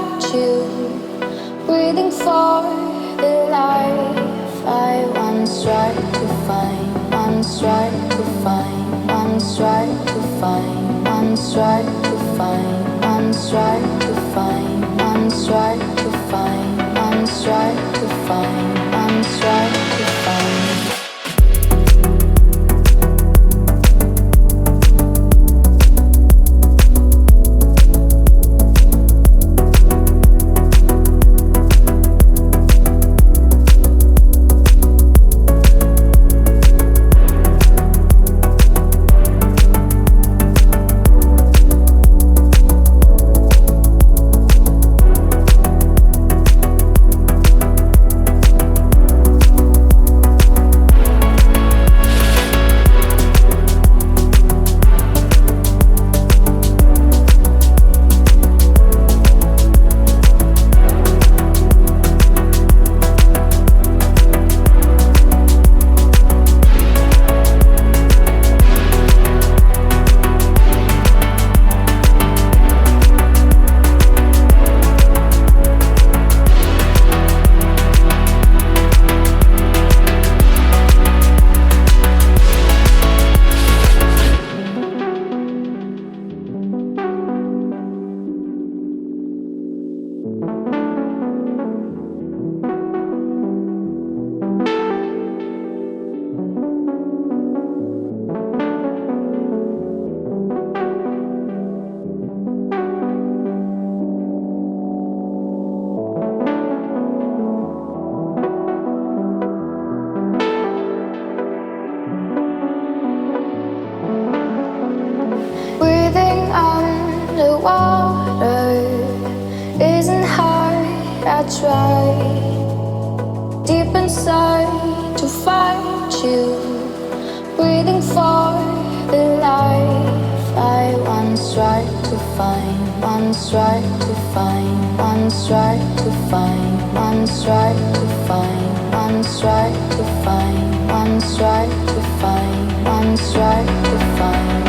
find you, breathing for the life I once tried to find, once tried to find, once tried to find, once tried to find, once tried to find, once tried to find, once tried to find, once tried to find. I try deep inside to find you, breathing for the life I once tried to find, once tried to find, once tried to find, once tried to find, once tried to find, once tried to find, once tried to find.